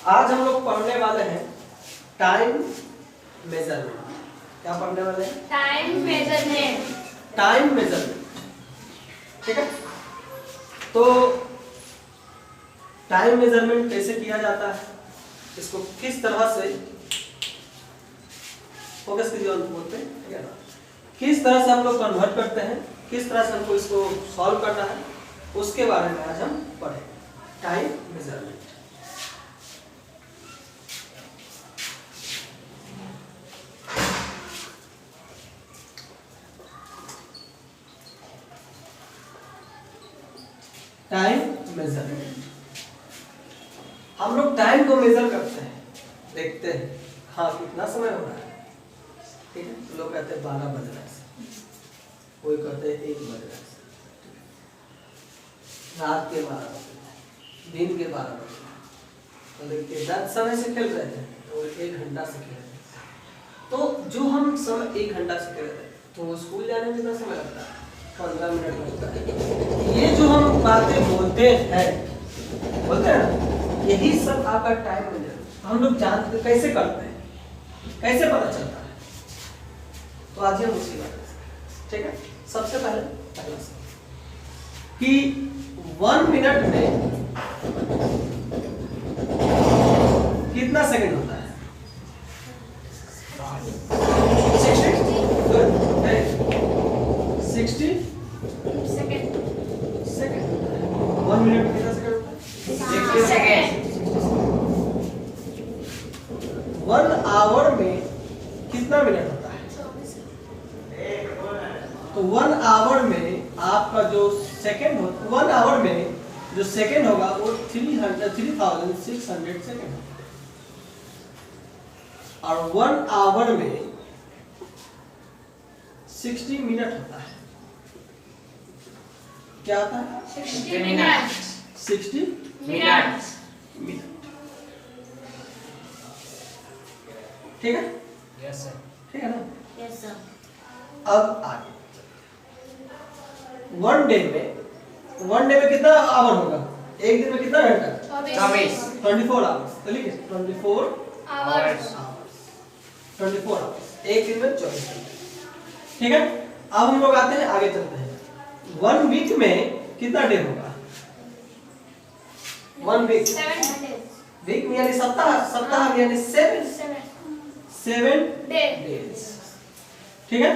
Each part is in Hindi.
आज हम लोग पढ़ने वाले हैं टाइम मेजरमेंट। क्या पढ़ने वाले हैं? Time measurement. टाइम मेजरमेंट, ठीक है। तो टाइम मेजरमेंट कैसे किया जाता है, इसको किस तरह से फोकस कीजिए बोलते हैं, ठीक है ना, किस तरह से हम लोग कन्वर्ट करते हैं, किस तरह से हमको इसको सॉल्व करना है, उसके बारे में आज हम पढ़ेंगे। Time measurement. टाइम मेजरमेंट, हम लोग टाइम को मेजर करते हैं, देखते हैं हाँ कितना समय हो रहा है, ठीक है। तो लोग कहते हैं 12 बज रहा है, कोई कहते हैं 1 बज रहा है, रात के 12 बज रहा है, दिन के 12 बज रहा है। तो देखिए 10 समय से खेल रहे थे तो 1 घंटा से खेल रहे थे। तो जो हम समय 1 घंटा से खेल रहे थे तो वो स्कूल जाने में कितना समय लगता है? 15 मिनट लगता है। ये जो हम बातें बोलते हैं यही सब आपका टाइम मेजरमेंट। हम लोग जानते कैसे करते हैं, कैसे पता चलता है, तो आज हम उसी बात करेंगे, ठीक है। सबसे पहले कि 1 मिनट में कितना सेकंड होता है? 60 सेकंड। 1 मिनट में कितना सेकंड होता है? 60 सेकंड। 1 आवर में कितना मिनट होता है? तो 1 आवर में आपका जो सेकंड होता है, 1 आवर में जो सेकंड होगा वो 3600 सेकंड होगा। और 1 आवर में 60 मिनट होता है। क्या होता है? 60 मिनट। 60 मिनट। ठीक है? Yes sir. ठीक है ना? Yes sir. अब आगे 1 डे में कितना आवर होगा? एक दिन में कितना घंटा? 24 आवर्स। तो लिखिए 24 आवर्स। 24 आवर्स, एक दिन में 24 घंटे, ठीक है। अब हम लोग आते हैं, आगे चलते हैं। 1 वीक में कितना डे होगा? 1 वीक, 7 days। वीक में यानी सप्ताह यानी 7 डेज, ठीक है।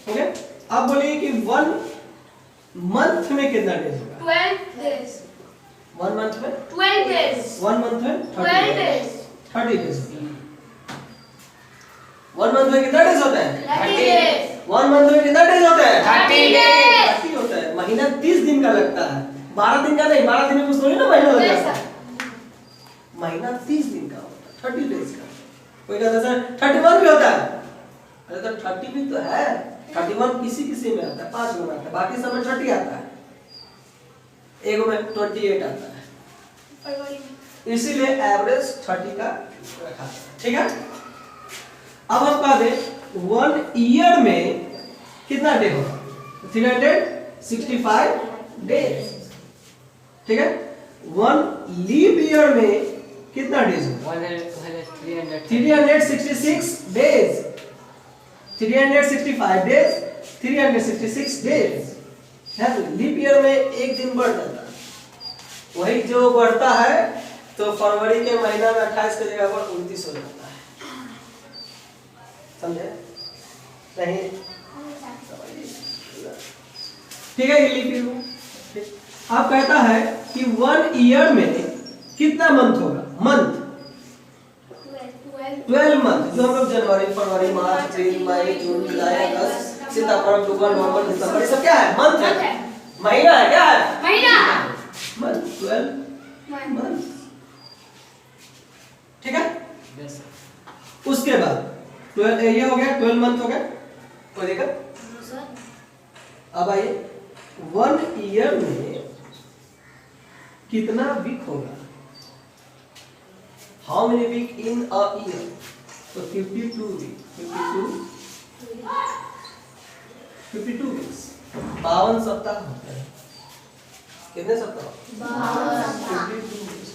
ओके, अब बोलिए कि 1 मंथ में कितना डेज होगा? 12 days। 1 मंथ में 12 days। 1 मंथ में 12 days। 30 डेज। 1 मंथ में कितना डेज होता है? 30 days। 1 मंथ में कितना डेज होता है? 30 days। 30 होता है। महीना 30 दिन का लगता है, 12 दिन का नहीं। 12 दिन में कुछ थोड़ी ना महीना लग जाता है। महीना 30 दिन का होता है, 30 डेज का। कोई कहता है सर 31 भी होता है। अरे तो 30 भी तो है, 31 किसी में आता है, 5 में आता है, बाकी सब में 30 आता है, एक में 28 आता है। फरवरी में। इसीलिए एवरेज 30 का रखा है, ठीक है। अब हम कह दें 1 ईयर में कितना डे होगा? 365 डेज, ठीक है। 1 लीप ईयर में कितना डेज होगा? 366 डेज। 365 डेज, 366 डेज है। तो लीप ईयर में एक दिन बढ़ जाता है, वही जो बढ़ता है तो फरवरी के महीना में 28 की जगह पर 29 हो जाता है। समझे नहीं? ठीक है, ये लीप ईयर में आप कहता है कि 1 ईयर में कितना मंथ होगा? मंथ 12 मंथ, जो हम लोग जनवरी, फरवरी, मार्च, अप्रैल, मई, जून, जुलाई, अगस्त, सितंबर, अक्टूबर, नवंबर, दिसंबर, ये सब क्या है? मंथ है। महीना है, क्या है? महीना। मंथ, 12 मंथ, ठीक है। Yes sir. उसके बाद 12 ये हो गया, 12 मंथ हो गया, कोई दिक्कत? अब आइए 1 ईयर में कितना वीक होगा? How many week in a year? तो 52 वीक, 52 वीक्स, 52 सप्ताह होते हैं। कितने सप्ताह? 52 वीक्स।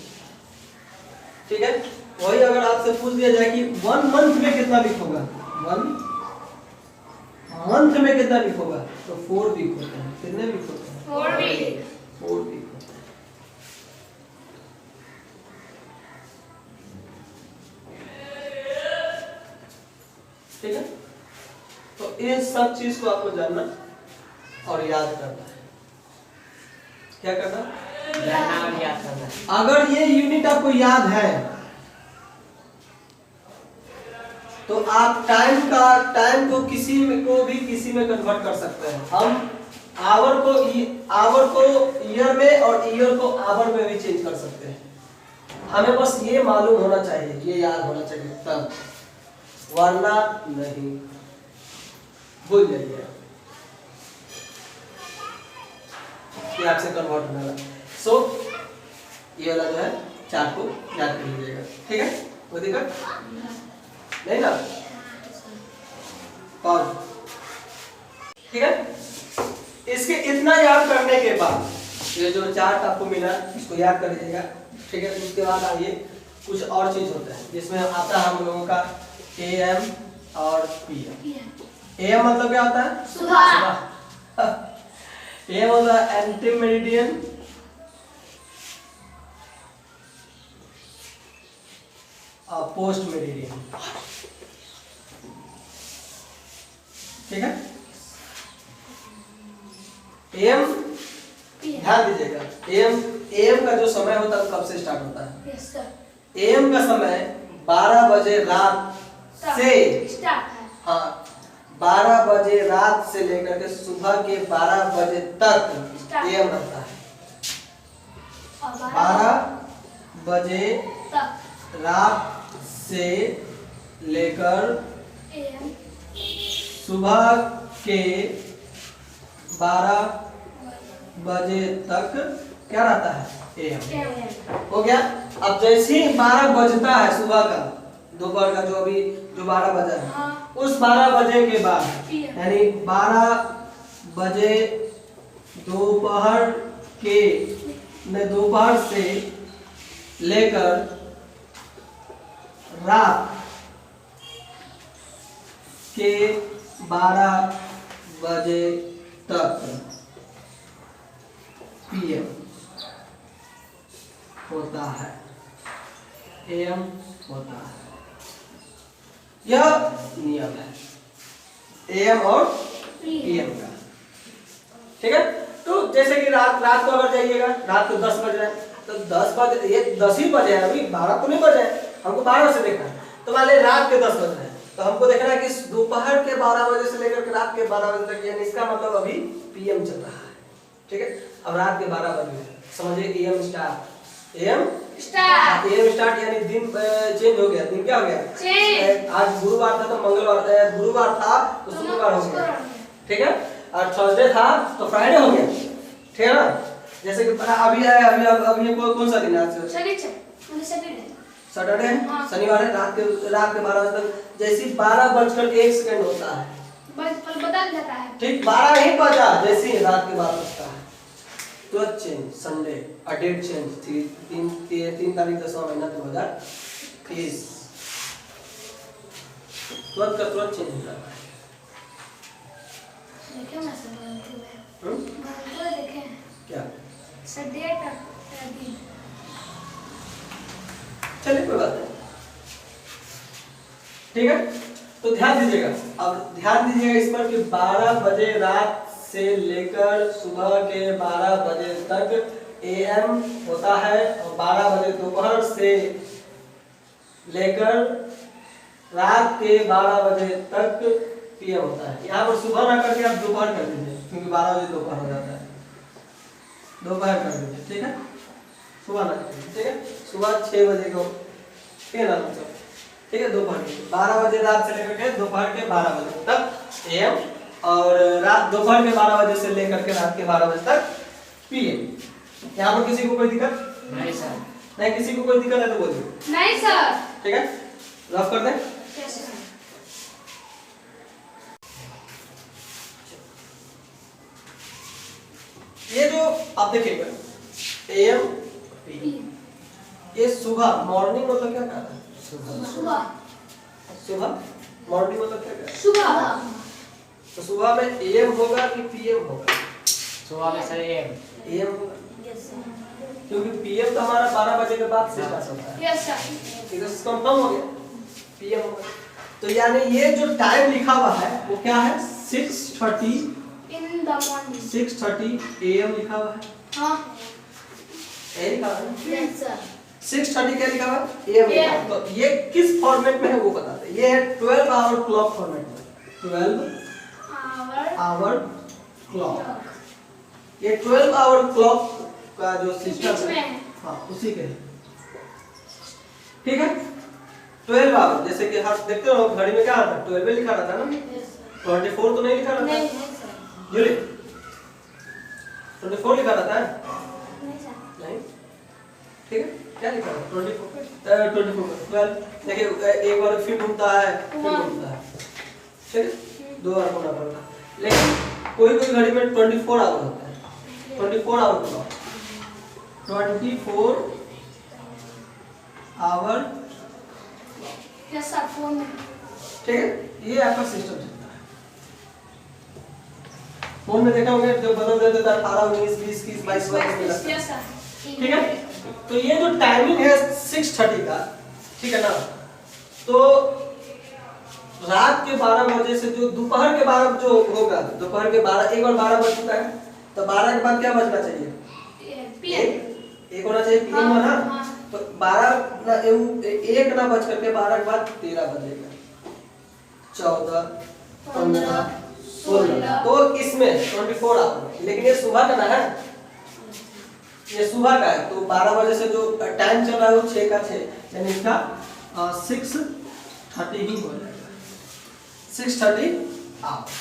ठीक है, वही अगर आपसे पूछ दिया जाए कि 1 मंथ में कितना वीक होगा, 1 मंथ में कितना वीक होगा, तो 4 वीक होते हैं। कितने वीक होते हैं? 4 वीक। 4 वीक होते हैं। ठीक है, तो इस सब चीज को आपको जानना और याद करना है। क्या करना? जानना और याद करना। अगर ये यूनिट आपको याद है तो आप टाइम को किसी में कन्वर्ट कर सकते हैं। हम आवर को ईयर में और ईयर को आवर में भी चेंज कर सकते हैं। हमें बस ये मालूम होना चाहिए, ये याद होना चाहिए, तब, वरना नहीं, भूल जाइए कि आपसे कन्वर्ट होने वाला। सो ये वाला जो है चार्ट को याद कर लीजिएगा। ठीक है, कोई दिक्कत नहीं ना? पॉज। ठीक है, इसके इतना याद करने के बाद ये जो चार्ट आपको मिला इसको याद कर लीजिएगा। ठीक है, उसके बाद आइए कुछ और चीज होता है जिसमें आता है हम लोगों का AM और PM। AM मतलब क्या होता है? सुबह। AM होता है एंटी मेरिडियन और पोस्ट मेरिडियन। ठीक है, AM ध्यान दीजिएगा, AM का जो समय होता है कब से स्टार्ट होता है? Yes sir. AM का समय 12 बजे रात से, स्टार्ट है। हाँ, 12 बजे रात से लेकर के सुबह के 12 बजे तक AM रहता है। और 12 बजे तक रात से लेकर AM सुबह के 12 बजे तक क्या रहता है? AM हो गया। अब जैसे ही 12 बजता है सुबह का, दोपहर का जो 12 बजा है, हाँ। उस 12 बजे के बाद PM यानी 12 बजे दोपहर से लेकर रात के 12 बजे तक PM होता है, AM होता है। यह नियम है AM और PM का। ठीक है, तो जैसे कि रात को अगर जाइएगा, रात को 10 बज रहा है तो 10 बजे, ये 10 ही बजे है, अभी 12 तो नहीं बजे है, हमको 12 से देखना है। तो मान लीजिए रात के 10 बज रहे हैं तो हमको देखना है कि दोपहर के 12 बजे से लेकर के रात के 12 बजे तक, यानी इसका मतलब अभी PM चल रहा है। ठीक है, अब रात के 12 बजे समझिए AM स्टार्ट, AM स्टार्ट यानी दिन चेंज हो गया। दिन क्या हो गया? चेंज। आज गुरुवार था तो मंगलवार, गुरुवार था तो शुक्रवार हो गया। ठीक है, और थर्सडे था तो फ्राइडे हो गया। ठीक है ना? जैसे कि अभी कौन सा दिन है आज? सैटरडे है, हाँ। शनिवार है। रात के 12 बजे तक जैसे 12:01 होता है, बदल जाता है। ठीक 12 नहीं बजा, जैसे ही रात के 12 बजता है तुरंत चेंज, संडे और डेट चेंज, 3 तारीख 10वां महीना 2023, तुरंत का तुरंत चेंज हो जाता है। देखे ना सर, हम्म? देखे क्या? सर डेट दिन। चलिए कोई बात नहीं। ठीक है, तो ध्यान दीजिएगा, अब ध्यान दीजिएगा इस पर कि 12 बजे रात से लेकर सुबह के 12 बजे तक AM होता है और 12 बजे दोपहर से लेकर रात के 12 बजे तक PM होता है। यहाँ पर सुबह ना करके आप दोपहर कर दीजिए, क्योंकि 12 बजे दोपहर हो जाता है, दोपहर कर दीजिए। ठीक है, सुबह ना करिए। ठीक है, सुबह 6 बजे को, ठीक है ना मतलब, ठीक है, दोपहर के 12 बजे रात से लेकर के दोपहर के 12 बजे तक AM और रात दोपहर के 12 बजे से लेकर के रात के 12 बजे तक PM। यहाँ पर किसी को कोई दिक्कत नहीं सर। नहीं? किसी को कोई दिक्कत है तो बोलिए। नहीं सर। ठीक है, रफ कर दें। Yes sir. ये जो आप देखिएगा AM ये सुबह मॉर्निंग मतलब क्या कहता है? सुबह सुबह मॉर्निंग मतलब क्या कहता है? सुबह तो सुबह में एएम होगा कि पीएम होगा? सुबह में सर एम एएम होगा, यस सर क्योंकि पीएम तो हमारा 12 बजे के बाद से स्टार्ट होता है। यस सर ठीक है, कंफर्म हो गया, पीएम होगा। तो यानी ये जो टाइम लिखा हुआ है वो क्या है? 6:30 इन द मॉर्निंग 6:30 एएम लिखा हुआ है। हाँ ये लिखा हुआ है यस सर 6:30 क्या लिखा हुआ है? एएम लिखा हुआ है। तो ये किस फॉर्मेट में है वो बताते हैं। ये है 12 आवर क्लॉक फॉर्मेट में, 12 आवर क्लॉक। ये 12 आवर क्लॉक का जो सिस्टम बीच में है, है। हाँ उसी के, ठीक है। 12 आवर, जैसे कि हर देखते हो घड़ी में क्या आता है? 12 लिखा रहता है ना, यस सर 24 तो नहीं लिखा रहता नहीं है? नहीं सर जूली 24 लिखा रहता है? नहीं सर नहीं, ठीक है। क्या लिखा है? 24 12। देखिए एक बार फिर घूमता है, फिर घूमता है, ठीक है, 2 बार घूमना पड़ता है। लेकिन कोई कोई घड़ी में 24 आवर होता है, 24 hour clock, 24 hour, yes sir phone में ठीक है। ये आपका सिस्टम चलता है। फोन में देखा होंगे जब बदल देते थे 18 19 20 21 22 22, यस सर ठीक है। तो ये जो टाइमिंग है 6:30 का, ठीक है ना, तो रात के 12 बजे से जो दोपहर के 12 जो होगा, दोपहर के 12 एक और 12 बज चुका है, तो 12 के बाद क्या बजना चाहिए? पीएम एक होना चाहिए, पीएम हाँ, ना। हाँ। तो 12 ना एक ना बज करके 12 के बाद 13 बजेगा, 14 15 16, तो इसमें 24 आवर। लेकिन ये सुबह का ना है, ये सुबह का है, तो 12 बजे से जो टाइम चल रहा है वो 6 का 6, यानी इसका 6:30 ही हो जाएगा, 6:30 आवर्स।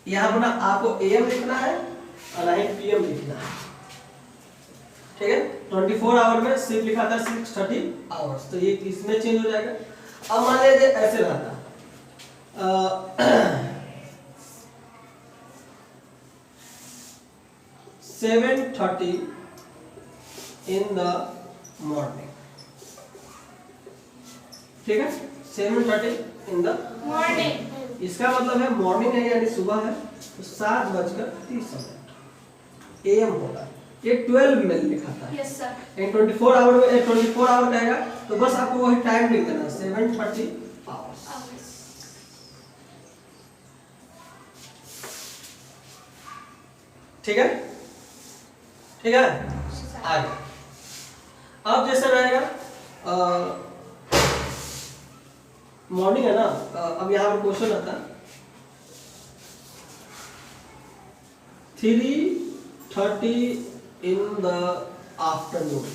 यहाँ पर ना आपको एएम लिखना है और नहीं पीएम लिखना है, ठीक है। 24 आवर में सिर्फ लिखा था 6:30 आवर्स, तो ये इसमें चेंज हो जाएगा। अब मान लीजिए ऐसे रहता 7:30 इन द मॉर्निंग, ठीक है, 7:30 इन द मॉर्निंग इसका मतलब है मॉर्निंग है यानी सुबह है, तो 7:30 एएम होगा। ये 12 में लिखा था, यस सर 24 आवर में 24 आवर कहेगा, तो बस आपको वही टाइम लिख देना 7:30 आवर्स, ठीक है, ठीक है। आगे अब जैसे रहेगा मॉर्निंग है ना, अब यहाँ पर क्वेश्चन आता है 3:30 इन द आफ्टरनून।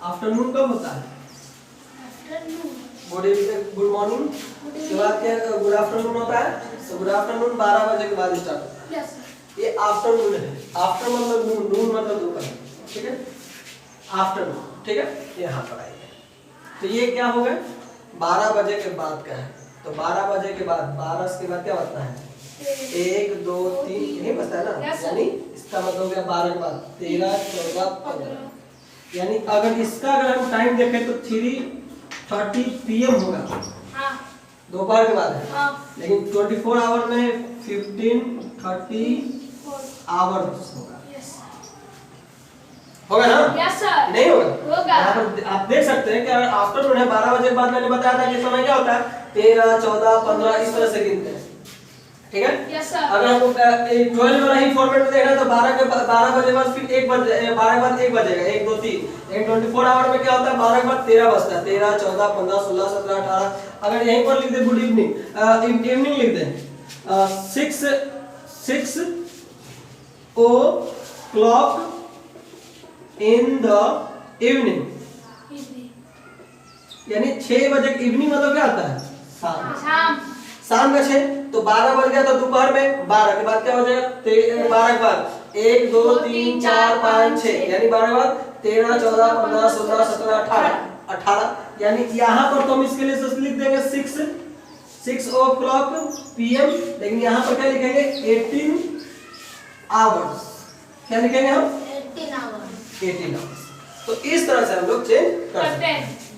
आफ्टरनून कब होता है? गुड मॉर्निंग के बाद क्या गुड आफ्टरनून होता है, तो गुड आफ्टरनून 12 बजे के बाद स्टार्ट होता है। यस सर ये आफ्टरनून है, आफ्टर मतलब नून, नून मतलब दोपहर, ठीक है, आफ्टरनून, ठीक है। यहाँ पर आइए, तो ये क्या हो गया? 12 बजे के बाद का है, तो 12 बजे के बाद 12 के बाद क्या बचता है? 1 2 3 यही बचता है ना, यानी इसका मतलब हो गया 12 के बाद 13 14 15, यानी अगर इसका अगर हम टाइम देखें तो 3:30 पीएम होगा, हाँ दोपहर के बाद है। हाँ लेकिन 24 आवर में 15:30 आवर्स होगा, यस होगा ना? यस सर नहीं होगा? होगा। यहाँ पर आप देख सकते हैं कि अगर आफ्टरनून है 12 बजे के बाद, मैंने बताया था कि समय क्या होता है 13 14 15 इस तरह से गिनते हैं, ठीक है। यस सर अगर हमको 12 वाला ही फॉर्मेट में देखना है तो 12 बजे बाद फिर 1 बजे 12 के बाद 1 बजेगा 1 2 3। लेकिन 24 आवर में क्या होता है 12 के बाद 13 बजता है, 13 14 15 16 17 18। अगर यहीं पर लिख दे गुड इवनिंग, इवनिंग लिख दें 6 o'clock इन द इवनिंग, यानी 6 बजे इवनिंग मतलब क्या आता है? शाम, शाम का 6, तो 12 बज गया तो दोपहर में 12 के बाद क्या हो जाएगा? 12 के बाद 1 2 3 4 5 6, यानी 12 के बाद 13 14 15 16 17 18, यानी यहाँ पर तो हम इसके लिए लिख देंगे 6 o'clock PM, लेकिन यहाँ पर क्या लिखेंगे 18 आवर्स, क्या लिखेंगे हम 18 आवर्स 18 आवर्स। तो इस तरह से हम लोग चेंज कर सकते हैं। करते हैं